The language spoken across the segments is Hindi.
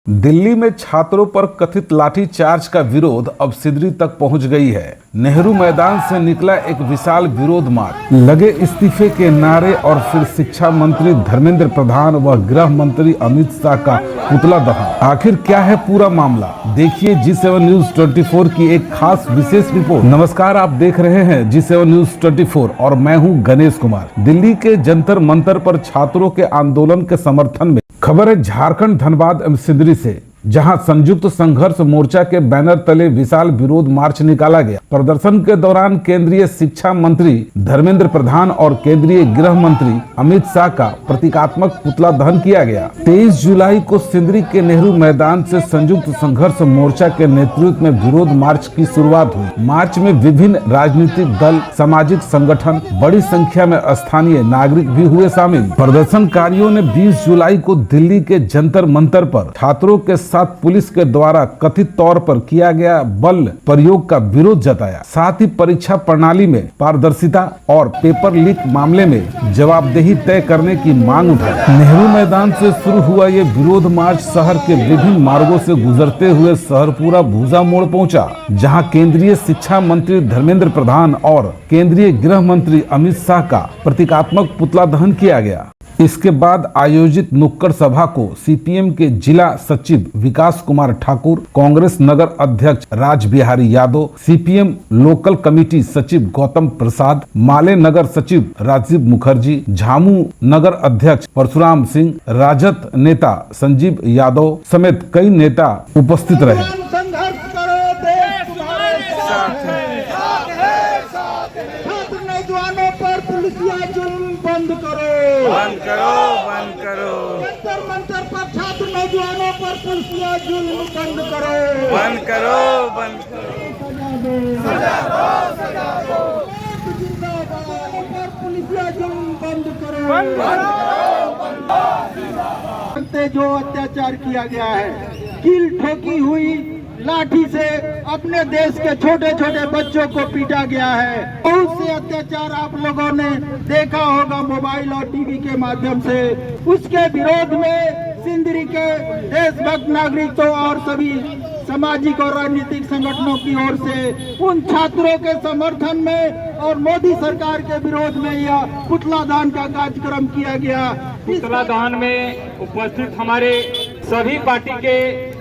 दिल्ली में छात्रों पर कथित लाठीचार्ज का विरोध अब सिदरी तक पहुंच गई है। नेहरू मैदान से निकला एक विशाल विरोध मार्च, लगे इस्तीफे के नारे और फिर शिक्षा मंत्री धर्मेंद्र प्रधान व गृह मंत्री अमित शाह का पुतला दहन। आखिर क्या है पूरा मामला, देखिए G7 न्यूज 24 की एक खास विशेष रिपोर्ट। नमस्कार, आप देख रहे हैं G7 न्यूज 24 और मैं हूं गणेश कुमार। दिल्ली के जंतर मंतर पर छात्रों के आंदोलन के समर्थन में खबर है झारखंड धनबाद एवं सिदरी से, जहां संयुक्त संघर्ष मोर्चा के बैनर तले विशाल विरोध मार्च निकाला गया। प्रदर्शन के दौरान केंद्रीय शिक्षा मंत्री धर्मेंद्र प्रधान और केंद्रीय गृह मंत्री अमित शाह का प्रतीकात्मक पुतला दहन किया गया। 23 जुलाई को सिदरी के नेहरू मैदान से संयुक्त संघर्ष मोर्चा के नेतृत्व में विरोध मार्च की शुरुआत हुई। मार्च में विभिन्न राजनीतिक दल, सामाजिक संगठन, बड़ी संख्या में स्थानीय नागरिक भी हुए शामिल। प्रदर्शनकारियों ने 20 जुलाई को दिल्ली के जंतर मंतर पर छात्रों के साथ पुलिस के द्वारा कथित तौर पर किया गया बल प्रयोग का विरोध जताया। साथ ही परीक्षा प्रणाली में पारदर्शिता और पेपर लीक मामले में जवाबदेही तय करने की मांग उठाई। नेहरू मैदान से शुरू हुआ ये विरोध मार्च शहर के विभिन्न मार्गों से गुजरते हुए शहरपुरा भूजा मोड़ पहुंचा, जहां केंद्रीय शिक्षा मंत्री धर्मेंद्र प्रधान और केंद्रीय गृह मंत्री अमित शाह का प्रतीकात्मक पुतला दहन किया गया। इसके बाद आयोजित नुक्कड़ सभा को सीपीएम के जिला सचिव विकास कुमार ठाकुर, कांग्रेस नगर अध्यक्ष Raj Bihari Yadav, CPM local committee सचिव गौतम प्रसाद, माले नगर सचिव राजीव मुखर्जी, झामू नगर अध्यक्ष परशुराम सिंह, राजद नेता संजीव यादव समेत कई नेता उपस्थित रहे। बंद करो, बंद करो, बंद करो। जंतर मंतर पर छात्र नौजवानों पर पुलिसिया जुल्म बंद करो, बंद करो, बंद करो। सजा दो, सजा दो। जिंदाबाद पर पुलिसिया जुल्म बंद करो, बंद करो, बंद करो। जो अत्याचार किया गया है, कील ठोकी हुई लाठी से अपने देश के छोटे छोटे बच्चों को पीटा गया है। बहुत से अत्याचार आप लोगों ने देखा होगा मोबाइल और टीवी के माध्यम से। उसके विरोध में सिंदरी के देशभक्त नागरिकों और सभी सामाजिक और राजनीतिक संगठनों की ओर से उन छात्रों के समर्थन में और मोदी सरकार के विरोध में यह पुतला दहन का कार्यक्रम किया गया। पुतला दहन में उपस्थित हमारे सभी पार्टी के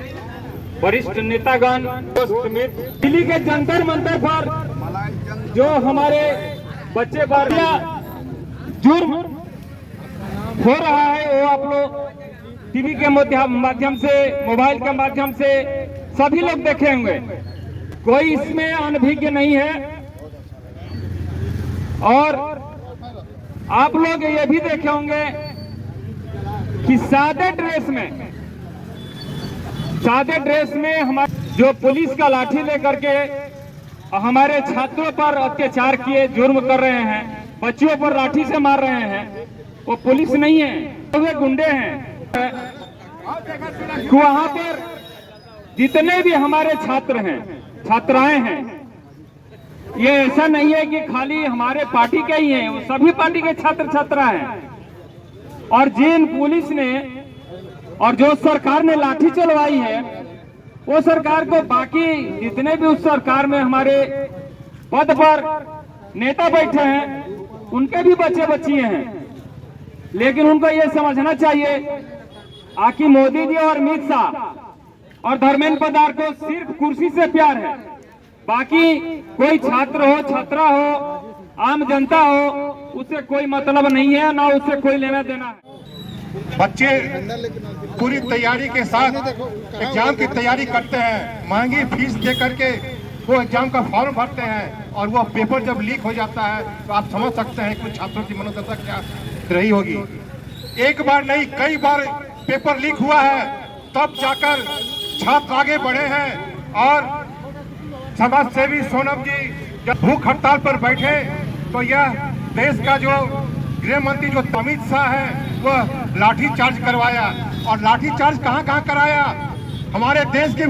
वरिष्ठ नेतागण समेत दिल्ली के जंतर मंतर पर जो हमारे बच्चे पर जुर्म हो रहा है, वो आप लोग टीवी के माध्यम से, मोबाइल के माध्यम से सभी लोग देखे होंगे। कोई इसमें अनभिज्ञ नहीं है। और आप लोग ये भी देखे होंगे कि सादे ड्रेस में हमारे जो पुलिस का लाठी लेकर के हमारे छात्रों पर अत्याचार किए, जुर्म कर रहे हैं, बच्चों पर लाठी से मार रहे हैं, वो पुलिस नहीं है, वे गुंडे हैं। वहां पर जितने भी हमारे छात्र हैं, छात्राएं हैं, ये ऐसा नहीं है कि खाली हमारे पार्टी के ही हैं, वो सभी पार्टी के छात्र छात्रा हैं। और जिन पुलिस ने और जो सरकार ने लाठी चलवाई है, वो सरकार को बाकी जितने भी उस सरकार में हमारे पद पर नेता बैठे हैं, उनके भी बच्चे बच्चियां हैं। लेकिन उनको ये समझना चाहिए कि मोदी जी और अमित शाह और धर्मेंद्र प्रधान को सिर्फ कुर्सी से प्यार है, बाकी कोई छात्र हो, छात्रा हो, आम जनता हो, उससे कोई मतलब नहीं है, ना उससे कोई लेना देना है। बच्चे पूरी तैयारी के साथ एग्जाम की तैयारी करते हैं, महंगी फीस दे करके वो एग्जाम का फॉर्म भरते हैं, और वो पेपर जब लीक हो जाता है तो आप समझ सकते हैं कुछ छात्रों की मनोदशा क्या रही होगी। एक बार नहीं, कई बार पेपर लीक हुआ है, तब जाकर छात्र आगे बढ़े हैं। और समाज सेवी सोनम जी जब भूख हड़ताल पर बैठे तो यह देश का जो गृह मंत्री जो अमित शाह है, वह लाठी चार्ज करवाया। और लाठी चार्ज कहाँ कराया? हमारे देश के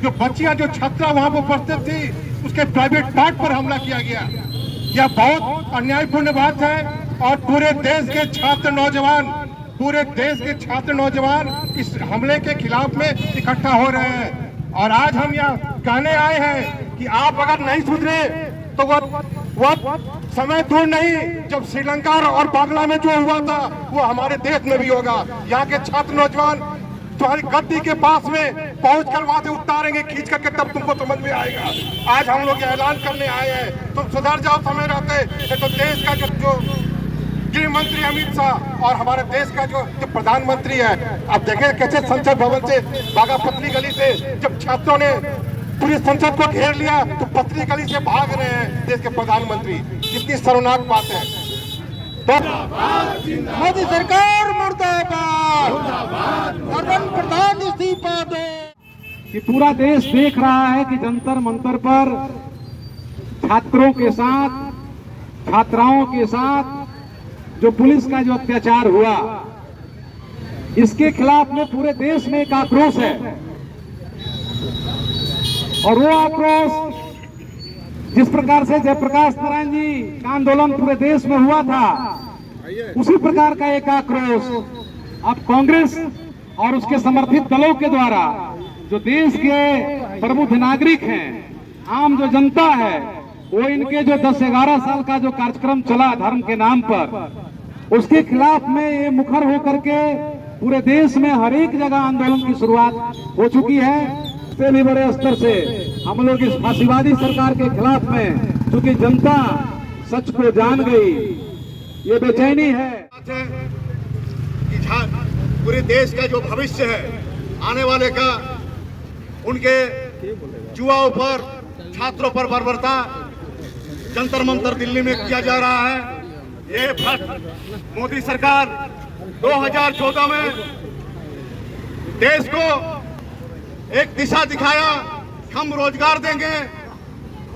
जो बच्चियां, जो छात्रा वहां पर उपस्थित थी, उसके प्राइवेट पार्ट पर हमला किया गया। यह बहुत अन्यायपूर्ण बात है। और पूरे देश के छात्र नौजवान पूरे देश के छात्र नौजवान इस हमले के खिलाफ में इकट्ठा हो रहे हैं। और आज हम यहाँ कहने आए हैं कि आप अगर नहीं सुधरे तो वह समय दूर नहीं जब श्रीलंका और बांग्ला में जो हुआ था वो हमारे देश में भी होगा। यहाँ के छात्र नौजवान तुम्हारी गद्दी के पास में पहुंच कर वहां से उतारेंगे खींच करके, तब तुमको समझ में आएगा। आज हम लोग ऐलान करने आए हैं, तुम सुधर जाओ समय रहते। तो देश का जो गृह मंत्री अमित शाह और हमारे देश का जो प्रधानमंत्री है, आप देखें कैसे संसद भवन से बागा पतली गली से जब छात्रों ने पूरी संसद को घेर लिया तो पतली गली से भाग रहे हैं देश के प्रधानमंत्री। कितनी शर्मनाक बात है। तो मोदी सरकार मुर्दाबाद, धर्मेंद्र प्रधान इस्तीफा दो। कि पूरा देश देख रहा है कि जंतर मंतर पर छात्रों के साथ, छात्राओं के साथ जो पुलिस का जो अत्याचार हुआ, इसके खिलाफ में पूरे देश में एक आक्रोश है। और वो आक्रोश जिस प्रकार से जयप्रकाश नारायण जी का आंदोलन पूरे देश में हुआ था, उसी प्रकार का एक आक्रोश अब कांग्रेस और उसके समर्थित दलों के द्वारा जो देश के प्रबुद्ध नागरिक हैं, आम जो जनता है, वो इनके जो 10-11 साल का जो कार्यक्रम चला धर्म के नाम पर, उसके खिलाफ में ये मुखर होकर के पूरे देश में हर एक जगह आंदोलन की शुरुआत हो चुकी है। इससे भी बड़े स्तर से हम लोग इस फांसीवादी सरकार के खिलाफ में, चूंकि जनता सच को जान गई, ये बेचैनी है कि पूरे देश का जो भविष्य है आने वाले का, उनके युवाओं पर, छात्रों पर बर्बरता जंतर मंतर दिल्ली में किया जा रहा है। ये भ्रष्ट मोदी सरकार 2014 में देश को एक दिशा दिखाया, हम रोजगार देंगे,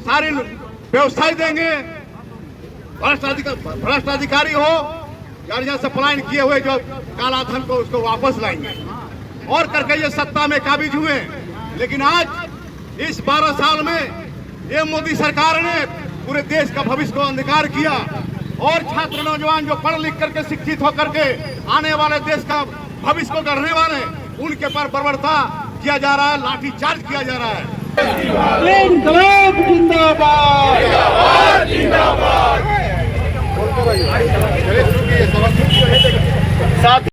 सारी व्यवस्थाएं देंगे, भ्रष्ट अधिकारी हो या यहाँ से पलायन किए हुए जो काला धन को उसको वापस लाएंगे और करके ये सत्ता में काबिज हुए। लेकिन आज इस 12 साल में ये मोदी सरकार ने पूरे देश का भविष्य को अंधकार किया और छात्र नौजवान जो पढ़ लिख करके शिक्षित होकर के आने वाले देश का भविष्य को गढ़ने वाले, उनके पर बर्बरता किया जा रहा है, लाठी चार्ज किया जा रहा है। इनकलाब जिंदाबाद, जिंदाबाद।